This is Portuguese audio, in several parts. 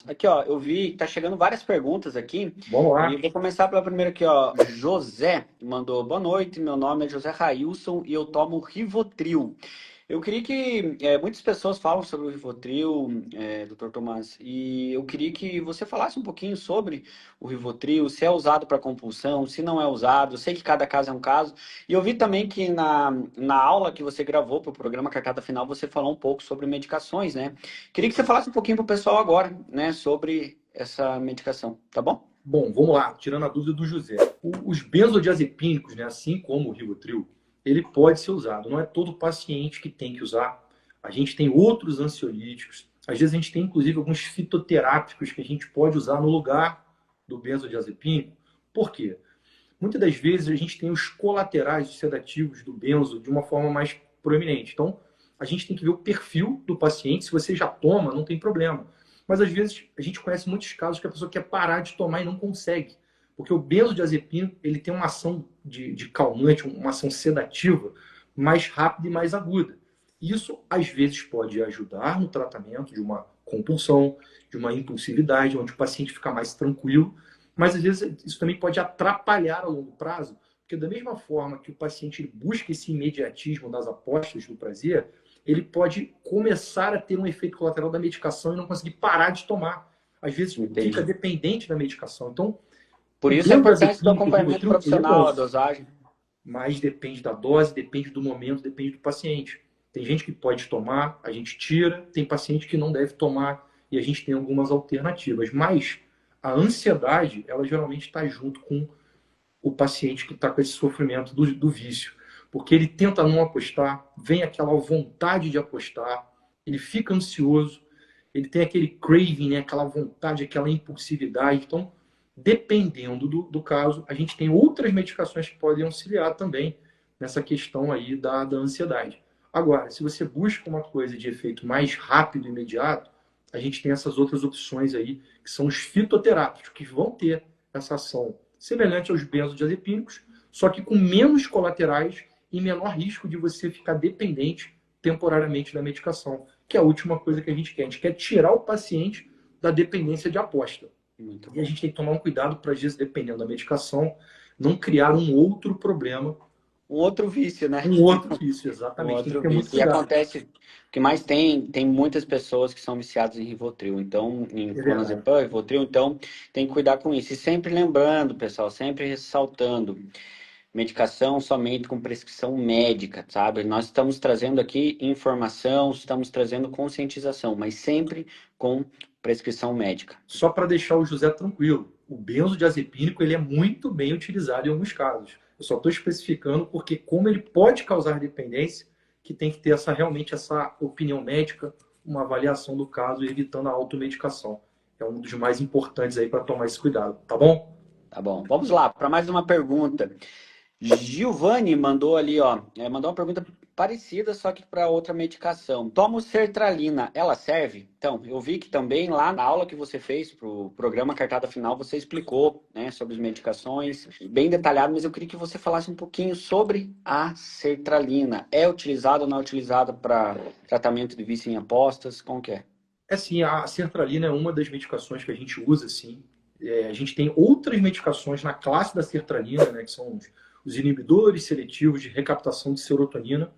Aqui, ó, eu vi que tá chegando várias perguntas aqui Vamos e lá. vou começar pela primeira aqui, ó. José mandou: boa noite, meu nome é José Railson e eu tomo Rivotril. Eu queria que muitas pessoas falam sobre o Rivotril, Dr. Tomás, e eu queria que você falasse um pouquinho sobre o Rivotril, se é usado para compulsão, se não é usado. Eu sei que cada caso é um caso. E eu vi também que na aula que você gravou para o programa Cartada Final, você falou um pouco sobre medicações, né? Queria que você falasse um pouquinho para o pessoal agora, né, sobre essa medicação, tá bom? Bom, vamos lá. Tirando a dúvida do José. Os benzodiazepínicos, né, assim como o Rivotril, ele pode ser usado. Não é todo paciente que tem que usar. A gente tem outros ansiolíticos. Às vezes a gente tem, inclusive, alguns fitoterápicos que a gente pode usar no lugar do benzodiazepínico. Por quê? Muitas das vezes a gente tem os colaterais, os sedativos do benzo de uma forma mais proeminente. Então, a gente tem que ver o perfil do paciente. Se você já toma, não tem problema. Mas às vezes a gente conhece muitos casos que a pessoa quer parar de tomar e não consegue. Porque o benzodiazepina, ele tem uma ação de calmante, uma ação sedativa mais rápida e mais aguda. Isso às vezes pode ajudar no tratamento de uma compulsão, de uma impulsividade, onde o paciente fica mais tranquilo, mas às vezes isso também pode atrapalhar a longo prazo, porque da mesma forma que o paciente busca esse imediatismo das apostas do prazer, ele pode começar a ter um efeito colateral da medicação e não conseguir parar de tomar. Às vezes fica Entendi. dependente da medicação. Então, Por o isso a importância do benzodiazepínico, o acompanhamento Rivotril, ele é profissional, a bom, dosagem. mas depende da dose, depende do momento, depende do paciente. Tem gente que pode tomar, a gente tira, tem paciente que não deve tomar e a gente tem algumas alternativas. Mas a ansiedade, ela geralmente está junto com o paciente que está com esse sofrimento do vício. Porque ele tenta não apostar, vem aquela vontade de apostar, ele fica ansioso, ele tem aquele craving, né, aquela vontade, aquela impulsividade. Então, dependendo do caso, a gente tem outras medicações que podem auxiliar também nessa questão aí da ansiedade. Agora, se você busca uma coisa de efeito mais rápido e imediato, a gente tem essas outras opções aí, que são os fitoterápicos, que vão ter essa ação semelhante aos benzodiazepínicos, só que com menos colaterais e menor risco de você ficar dependente temporariamente da medicação, que é a última coisa que a gente quer. A gente quer tirar o paciente da dependência de aposta. Muito E a bom. gente tem que tomar um cuidado para, às vezes, dependendo da medicação, não criar um outro problema, Um outro vício, né? um outro vício, Um exatamente. Tem que outro ter muito vício. E cuidado. acontece, o que mais tem muitas pessoas que são viciadas em Rivotril, então, em É verdade. clonazepam, Rivotril, então tem que cuidar com isso. E sempre lembrando, pessoal, sempre ressaltando, medicação somente com prescrição médica, sabe? Nós estamos trazendo aqui informação, estamos trazendo conscientização, mas sempre com prescrição médica. Só para deixar o José tranquilo, o benzodiazepínico ele é muito bem utilizado em alguns casos. Eu só estou especificando porque como ele pode causar dependência, que tem que ter realmente essa opinião médica, uma avaliação do caso, evitando a automedicação. É um dos mais importantes aí para tomar esse cuidado, tá bom? Tá bom, vamos lá para mais uma pergunta. Giovanni mandou ali, ó, mandou uma pergunta parecida, só que para outra medicação. Tomo sertralina, ela serve? Então, eu vi que também lá na aula que você fez para o programa Cartada Final, você explicou, né, sobre as medicações, bem detalhado, mas eu queria que você falasse um pouquinho sobre a sertralina. É utilizada ou não é utilizada para tratamento de vício em apostas? Como que é? É sim, a sertralina é uma das medicações que a gente usa, sim. A gente tem outras medicações na classe da sertralina, né, que são os inibidores seletivos de recaptação de serotonina,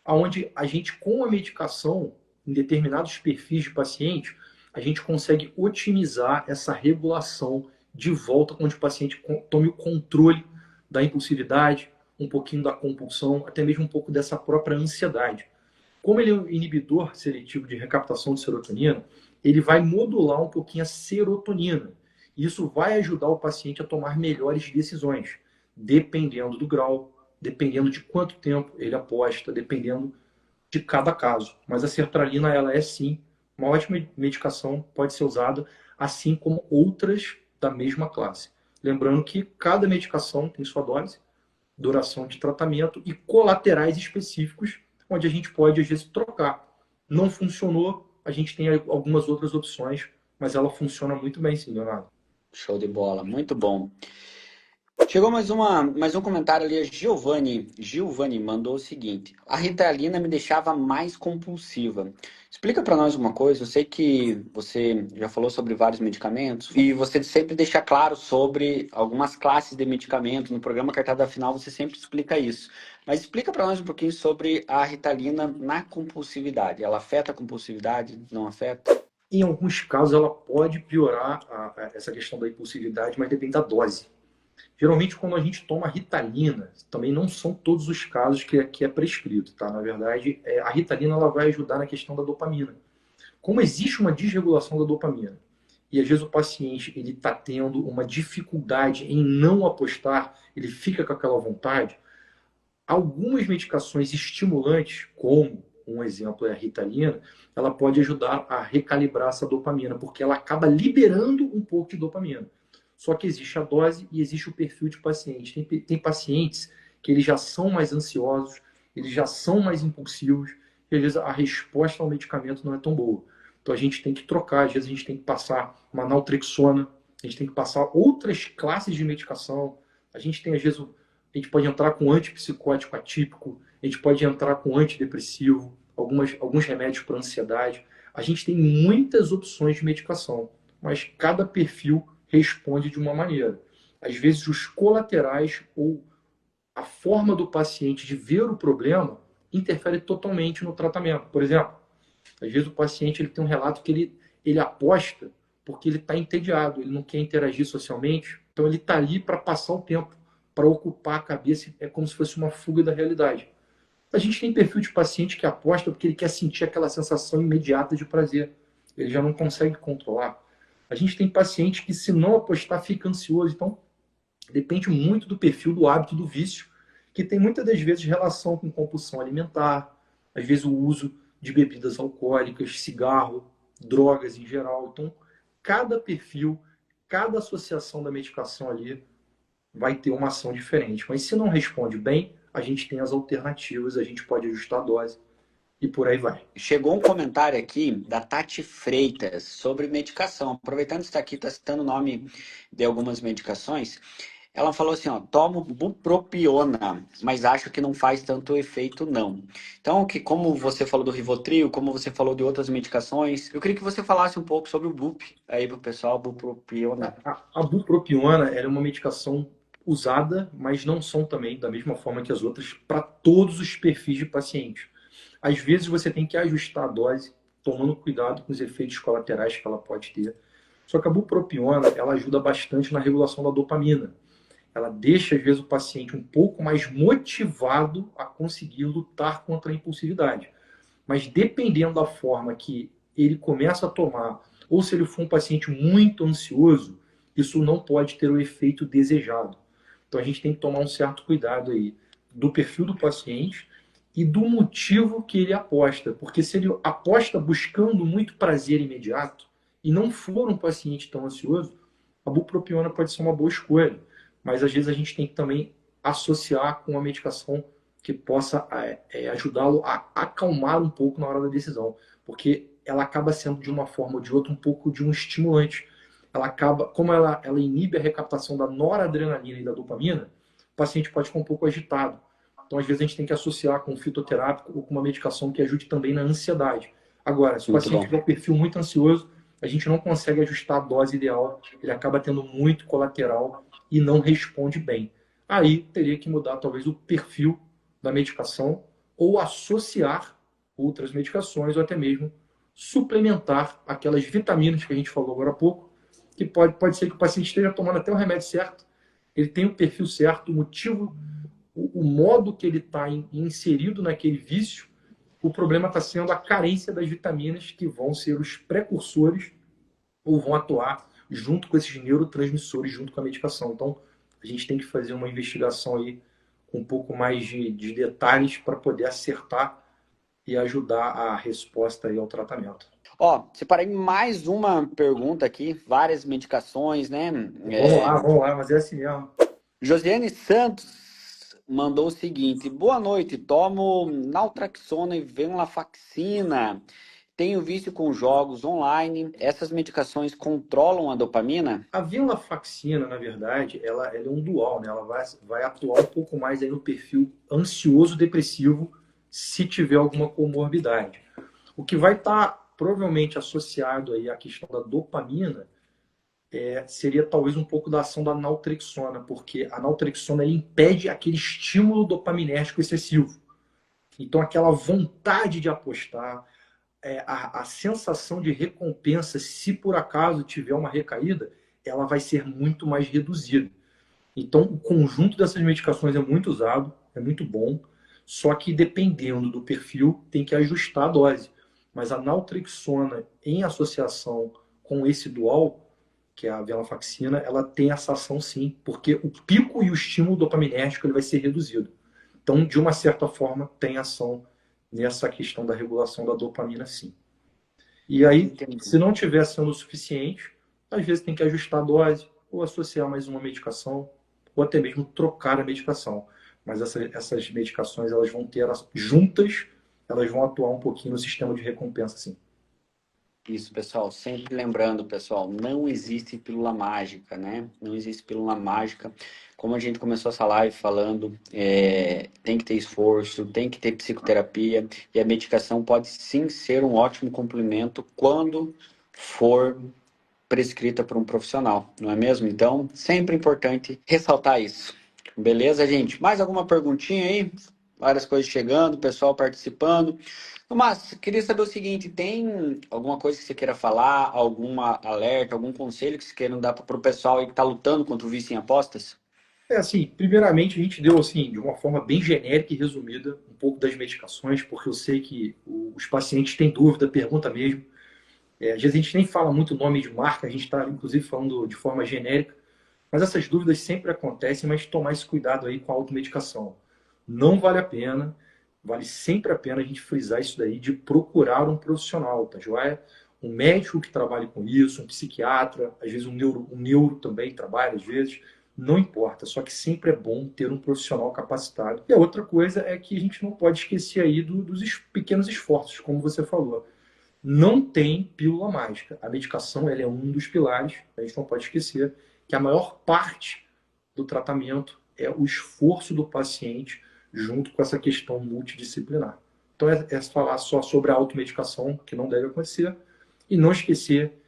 onde a gente, com a medicação, em determinados perfis de paciente, a gente consegue otimizar essa regulação de volta, onde o paciente tome o controle da impulsividade, um pouquinho da compulsão, até mesmo um pouco dessa própria ansiedade. Como ele é um inibidor seletivo de recaptação de serotonina, ele vai modular um pouquinho a serotonina. Isso vai ajudar o paciente a tomar melhores decisões, dependendo do grau, dependendo de quanto tempo ele aposta, dependendo de cada caso. Mas a sertralina, ela é sim uma ótima medicação, pode ser usada assim como outras da mesma classe. Lembrando que cada medicação tem sua dose, duração de tratamento e colaterais específicos, onde a gente pode, às vezes, trocar. Não funcionou, a gente tem algumas outras opções, mas ela funciona muito bem, sim, Leonardo. Show de bola, muito bom. Chegou mais um comentário ali. A Giovanni mandou o seguinte: a Ritalina me deixava mais compulsiva. Explica para nós uma coisa. Eu sei que você já falou sobre vários medicamentos e você sempre deixa claro sobre algumas classes de medicamentos. No programa Cartada Final você sempre explica isso. Mas explica para nós um pouquinho sobre a Ritalina na compulsividade. Ela afeta a compulsividade? Não afeta? Em alguns casos, ela pode piorar essa questão da impulsividade, mas depende da dose. Geralmente, quando a gente toma Ritalina, também não são todos os casos que é prescrito, tá? Na verdade, a Ritalina ela vai ajudar na questão da dopamina. Como existe uma desregulação da dopamina, e às vezes o paciente ele está tendo uma dificuldade em não apostar, ele fica com aquela vontade, algumas medicações estimulantes, como um exemplo é a Ritalina, ela pode ajudar a recalibrar essa dopamina, porque ela acaba liberando um pouco de dopamina. Só que existe a dose e existe o perfil de paciente. Tem pacientes que eles já são mais ansiosos, eles já são mais impulsivos, e às vezes a resposta ao medicamento não é tão boa. Então a gente tem que trocar, às vezes a gente tem que passar uma naltrexona, a gente tem que passar outras classes de medicação, a gente tem às vezes a gente pode entrar com antipsicótico atípico, a gente pode entrar com antidepressivo, alguns remédios para ansiedade. A gente tem muitas opções de medicação, mas cada perfil responde de uma maneira. Às vezes, os colaterais ou a forma do paciente de ver o problema interfere totalmente no tratamento. Por exemplo, às vezes o paciente ele tem um relato que ele aposta porque ele está entediado, ele não quer interagir socialmente, então ele está ali para passar o tempo, para ocupar a cabeça, é como se fosse uma fuga da realidade. A gente tem perfil de paciente que aposta porque ele quer sentir aquela sensação imediata de prazer, ele já não consegue controlar. A gente tem paciente que, se não apostar, fica ansioso. Então, depende muito do perfil, do hábito, do vício, que tem muitas das vezes relação com compulsão alimentar, às vezes o uso de bebidas alcoólicas, cigarro, drogas em geral. Então, cada perfil, cada associação da medicação ali vai ter uma ação diferente. Mas se não responde bem, a gente tem as alternativas, a gente pode ajustar a dose e por aí vai. Chegou um comentário aqui da Tati Freitas sobre medicação. Aproveitando que está aqui, está citando o nome de algumas medicações. Ela falou assim, ó, tomo bupropiona, mas acho que não faz tanto efeito não. Então, que como você falou do Rivotril, como você falou de outras medicações, eu queria que você falasse um pouco sobre o bup aí pro pessoal, bupropiona. A bupropiona é uma medicação usada, mas não são também, da mesma forma que as outras, para todos os perfis de paciente. Às vezes você tem que ajustar a dose, tomando cuidado com os efeitos colaterais que ela pode ter. Só que a bupropiona, ela ajuda bastante na regulação da dopamina. Ela deixa, às vezes, o paciente um pouco mais motivado a conseguir lutar contra a impulsividade. Mas dependendo da forma que ele começa a tomar, ou se ele for um paciente muito ansioso, isso não pode ter o efeito desejado. Então a gente tem que tomar um certo cuidado aí do perfil do paciente e do motivo que ele aposta. Porque se ele aposta buscando muito prazer imediato e não for um paciente tão ansioso, a bupropiona pode ser uma boa escolha. Mas às vezes a gente tem que também associar com uma medicação que possa ajudá-lo a acalmar um pouco na hora da decisão, porque ela acaba sendo de uma forma ou de outra um pouco de um estimulante. Ela acaba, como ela inibe a recaptação da noradrenalina e da dopamina, o paciente pode ficar um pouco agitado. Então, às vezes, a gente tem que associar com um fitoterápico ou com uma medicação que ajude também na ansiedade. Agora, se o Muito paciente bom. tiver um perfil muito ansioso, a gente não consegue ajustar a dose ideal, ele acaba tendo muito colateral e não responde bem. Aí teria que mudar talvez o perfil da medicação ou associar outras medicações ou até mesmo suplementar aquelas vitaminas que a gente falou agora há pouco, que pode ser que o paciente esteja tomando até o remédio certo, ele tem o perfil certo, o motivo, o modo que ele está inserido naquele vício, o problema está sendo a carência das vitaminas que vão ser os precursores ou vão atuar junto com esses neurotransmissores, junto com a medicação. Então, a gente tem que fazer uma investigação aí com um pouco mais de detalhes para poder acertar e ajudar a resposta aí ao tratamento. Ó, separei mais uma pergunta aqui, várias medicações, né? É, Vamos lá, mas é assim mesmo. Josiane Santos mandou o seguinte: boa noite, tomo naltrexona e venlafaxina. Tenho vício com jogos online. Essas medicações controlam a dopamina? A venlafaxina, na verdade, ela é um dual, né? Ela vai atuar um pouco mais aí no perfil ansioso-depressivo se tiver alguma comorbidade. O que vai estar provavelmente associado aí à questão da dopamina seria talvez um pouco da ação da naltrexona, porque a naltrexona ela impede aquele estímulo dopaminérgico excessivo. Então, aquela vontade de apostar, a sensação de recompensa, se por acaso tiver uma recaída, ela vai ser muito mais reduzida. Então, o conjunto dessas medicações é muito usado, é muito bom, só que dependendo do perfil, tem que ajustar a dose. Mas a naltrexona, em associação com esse dual, que é a venlafaxina, ela tem essa ação sim, porque o pico e o estímulo dopaminérgico ele vai ser reduzido. Então, de uma certa forma, tem ação nessa questão da regulação da dopamina, sim. E aí, Entendi. se não estiver sendo o suficiente, às vezes tem que ajustar a dose, ou associar mais uma medicação, ou até mesmo trocar a medicação. Mas essas medicações, elas vão ter, juntas, elas vão atuar um pouquinho no sistema de recompensa, sim. Isso, pessoal. Sempre lembrando, pessoal, não existe pílula mágica, né? Não existe pílula mágica. Como a gente começou essa live falando, tem que ter esforço, tem que ter psicoterapia, e a medicação pode sim ser um ótimo complemento quando for prescrita por um profissional, não é mesmo? Então, sempre importante ressaltar isso. Beleza, gente? Mais alguma perguntinha aí? Várias coisas chegando, pessoal participando. Mas queria saber o seguinte: tem alguma coisa que você queira falar, alguma alerta, algum conselho que você queira dar para o pessoal aí que está lutando contra o vício em apostas? Assim, primeiramente a gente deu, assim, de uma forma bem genérica e resumida, um pouco das medicações, porque eu sei que os pacientes têm dúvida, pergunta mesmo. Às vezes a gente nem fala muito nome de marca, a gente está, inclusive, falando de forma genérica, mas essas dúvidas sempre acontecem, mas tomar esse cuidado aí com a automedicação. Não vale a pena, vale sempre a pena a gente frisar isso daí, de procurar um profissional, tá joia? Um médico que trabalhe com isso, um psiquiatra, às vezes um neuro também trabalha, às vezes, não importa, só que sempre é bom ter um profissional capacitado. E a outra coisa é que a gente não pode esquecer aí dos pequenos esforços, como você falou. Não tem pílula mágica. A medicação ela é um dos pilares, a gente não pode esquecer que a maior parte do tratamento é o esforço do paciente junto com essa questão multidisciplinar. Então é falar só sobre a automedicação, que não deve acontecer, e não esquecer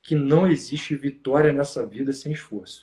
que não existe vitória nessa vida sem esforço.